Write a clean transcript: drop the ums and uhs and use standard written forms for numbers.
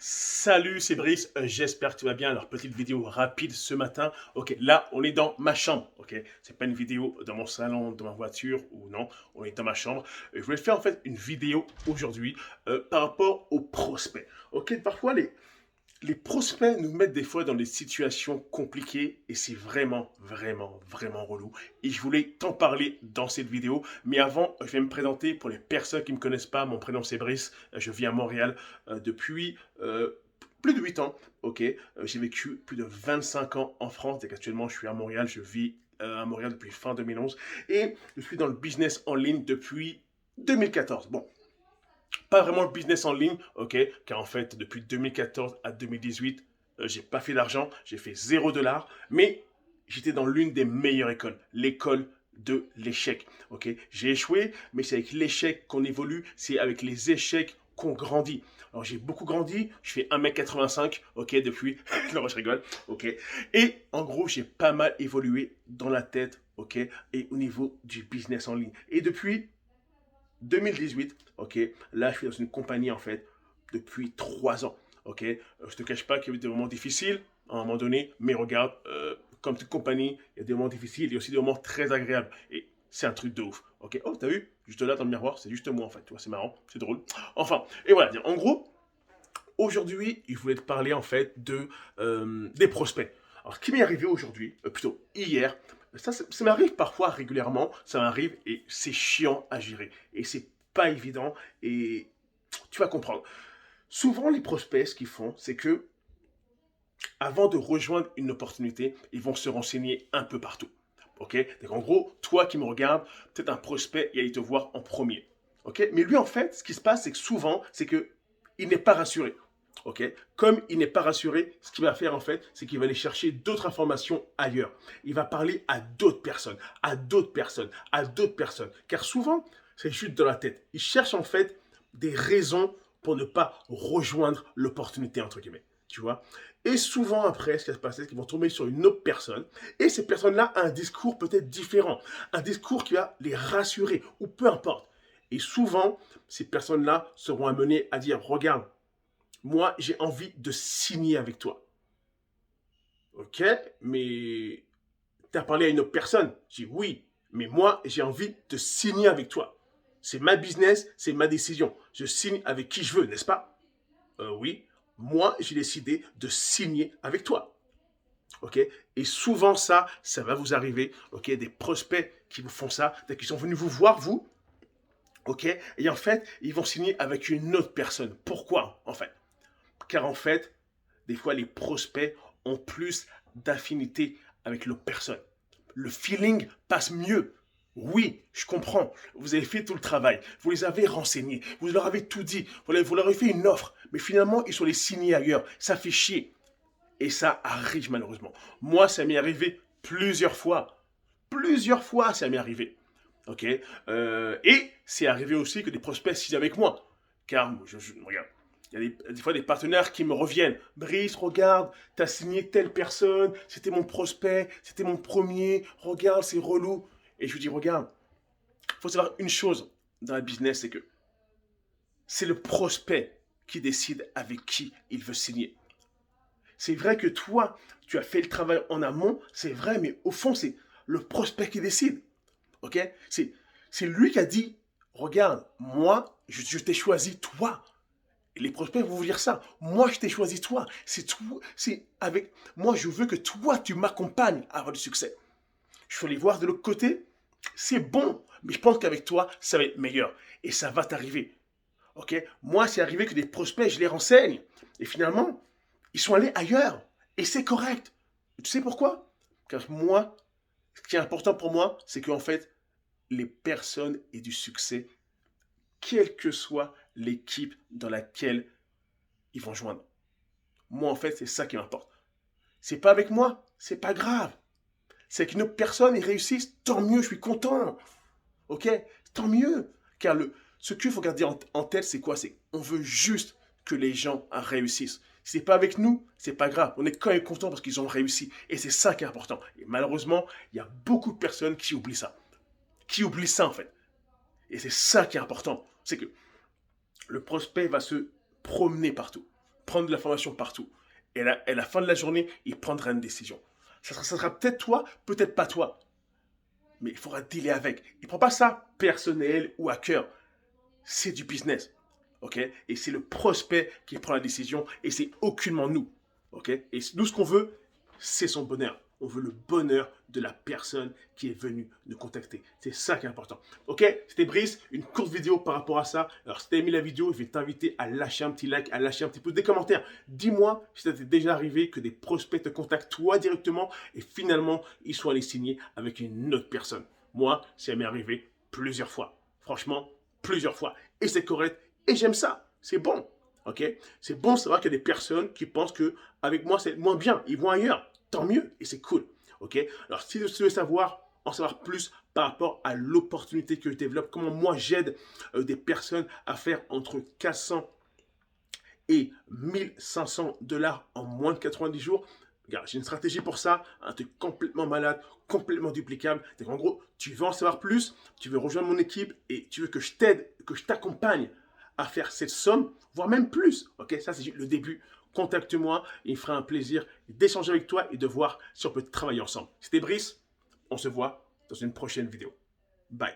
Salut, c'est Brice, j'espère que tu vas bien. Alors, petite vidéo rapide ce matin. Ok, là, on est dans ma chambre. Ok, c'est pas une vidéo dans mon salon, dans ma voiture ou non, on est dans ma chambre. Je voulais faire en fait une vidéo aujourd'hui par rapport aux prospects. Ok, parfois les prospects nous mettent des fois dans des situations compliquées et c'est vraiment relou. Et je voulais t'en parler dans cette vidéo. Mais avant, je vais me présenter pour les personnes qui ne me connaissent pas. Mon prénom c'est Brice. Je vis à Montréal depuis plus de 8 ans. Ok, j'ai vécu plus de 25 ans en France. Et actuellement, je suis à Montréal. Je vis à Montréal depuis fin 2011. Et je suis dans le business en ligne depuis 2014. Bon, pas vraiment le business en ligne, ok, car en fait, depuis 2014 à 2018, j'ai pas fait d'argent, j'ai fait 0 $, mais j'étais dans l'une des meilleures écoles, l'école de l'échec, ok. J'ai échoué, mais c'est avec l'échec qu'on évolue, c'est avec les échecs qu'on grandit. Alors j'ai beaucoup grandi, je fais 1,85 m, ok, depuis, non, je rigole, ok. Et en gros, j'ai pas mal évolué dans la tête, ok, et au niveau du business en ligne. Et depuis 2018, ok, là je suis dans une compagnie en fait depuis 3 ans, ok. Je te cache pas qu'il y a eu des moments difficiles à un moment donné, mais regarde, comme toute compagnie, il y a des moments difficiles, il y a aussi des moments très agréables. Et c'est un truc de ouf, ok. Oh, t'as vu, juste là dans le miroir, c'est juste moi en fait, tu vois, c'est marrant, c'est drôle. Enfin, et voilà, en gros, aujourd'hui, je voulais te parler en fait des prospects. Alors, ce qui m'est arrivé aujourd'hui, plutôt hier, ça m'arrive parfois régulièrement, ça m'arrive et c'est chiant à gérer. Et c'est pas évident et tu vas comprendre. Souvent, les prospects, ce qu'ils font, c'est que avant de rejoindre une opportunité, ils vont se renseigner un peu partout. Ok. Donc, en gros, toi qui me regardes, peut-être un prospect, il allait te voir en premier. Ok. Mais lui, en fait, ce qui se passe, c'est que souvent, c'est que il n'est pas rassuré. Ok. Comme il n'est pas rassuré, ce qu'il va faire en fait, c'est qu'il va aller chercher d'autres informations ailleurs. Il va parler à d'autres personnes, à d'autres personnes, à d'autres personnes. Car souvent, c'est juste dans la tête. Il cherche en fait des raisons pour ne pas rejoindre l'opportunité entre guillemets. Tu vois. Et souvent après, ce qui va se passer, c'est qu'ils vont tomber sur une autre personne. Et ces personnes-là ont un discours peut-être différent. Un discours qui va les rassurer, ou peu importe. Et souvent, ces personnes-là seront amenées à dire, regarde, moi, j'ai envie de signer avec toi. Ok, mais tu as parlé à une autre personne. J'ai dit oui, mais moi, j'ai envie de signer avec toi. C'est ma business, c'est ma décision. Je signe avec qui je veux, n'est-ce pas? Oui, moi, j'ai décidé de signer avec toi. Ok. Et souvent, ça va vous arriver. Ok. Des prospects qui vous font ça, qui sont venus vous voir, vous. Ok. Et en fait, ils vont signer avec une autre personne. Pourquoi, en fait? Car en fait, des fois, les prospects ont plus d'affinité avec l'autre personne. Le feeling passe mieux. Oui, je comprends. Vous avez fait tout le travail. Vous les avez renseignés. Vous leur avez tout dit. Vous leur avez fait une offre. Mais finalement, ils sont les signés ailleurs. Ça fait chier. Et ça arrive malheureusement. Moi, ça m'est arrivé plusieurs fois. Plusieurs fois, ça m'est arrivé. Ok. Et c'est arrivé aussi que des prospects signent avec moi. Car, regarde, il y a des fois des partenaires qui me reviennent. Brice, regarde, t'as signé telle personne, c'était mon prospect, c'était mon premier, regarde, c'est relou. Et je lui dis, regarde, il faut savoir une chose dans la business, c'est que c'est le prospect qui décide avec qui il veut signer. C'est vrai que toi, tu as fait le travail en amont, c'est vrai, mais au fond, c'est le prospect qui décide. Ok. C'est lui qui a dit, regarde, moi, je t'ai choisi toi. Et les prospects vont vous dire ça. Moi, je t'ai choisi toi. C'est toi, c'est avec moi, je veux que toi, tu m'accompagnes à avoir du succès. Je suis allé voir de l'autre côté, c'est bon, mais je pense qu'avec toi, ça va être meilleur. Et ça va t'arriver. Ok. Moi, c'est arrivé que des prospects, je les renseigne. Et finalement, ils sont allés ailleurs. Et c'est correct. Et tu sais pourquoi? Car moi, ce qui est important pour moi, c'est qu'en fait, les personnes aient du succès, quelle que soit l'équipe dans laquelle ils vont joindre. Moi, en fait, c'est ça qui m'importe. C'est pas avec moi, c'est pas grave. C'est qu'une autre personne y réussisse, tant mieux, je suis content. Ok. Tant mieux. Car ce qu'il faut garder en tête, c'est quoi? C'est on veut juste que les gens réussissent. Si c'est pas avec nous, c'est pas grave. On est quand même content parce qu'ils ont réussi. Et c'est ça qui est important. Et malheureusement, il y a beaucoup de personnes qui oublient ça. Qui oublient ça, en fait. Et c'est ça qui est important. C'est que le prospect va se promener partout. prendre de l'information partout. Et à la fin de la journée, il prendra une décision. Ça sera peut-être toi, peut-être pas toi. Mais il faudra dealer avec. Il ne prend pas ça personnel ou à cœur. C'est du business. OK? Et c'est le prospect qui prend la décision et c'est aucunement nous. OK? Et nous, ce qu'on veut, c'est son bonheur. On veut le bonheur de la personne qui est venue nous contacter. C'est ça qui est important. OK? C'était Brice, une courte vidéo par rapport à ça. Alors, si tu as aimé la vidéo, je vais t'inviter à lâcher un petit like, à lâcher un petit pouce, des commentaires. Dis-moi si ça t'est déjà arrivé que des prospects te contactent toi directement et finalement, ils soient allés signer avec une autre personne. Moi, ça m'est arrivé plusieurs fois. Franchement, plusieurs fois. Et c'est correct. Et j'aime ça. C'est bon. OK? C'est bon de savoir qu'il y a des personnes qui pensent que avec moi, c'est moins bien. Ils vont ailleurs. Tant mieux. Et c'est cool. OK? Alors, si tu veux en savoir plus par rapport à l'opportunité que je développe, comment moi j'aide des personnes à faire entre 400 et 1500 dollars en moins de 90 jours. Regarde, j'ai une stratégie pour ça, un truc complètement malade, complètement duplicable. Donc en gros, tu veux en savoir plus, tu veux rejoindre mon équipe et tu veux que je t'aide, que je t'accompagne à faire cette somme, voire même plus. Ok, ça c'est le début. Contacte-moi, il me fera un plaisir d'échanger avec toi et de voir si on peut travailler ensemble. C'était Brice, on se voit dans une prochaine vidéo. Bye.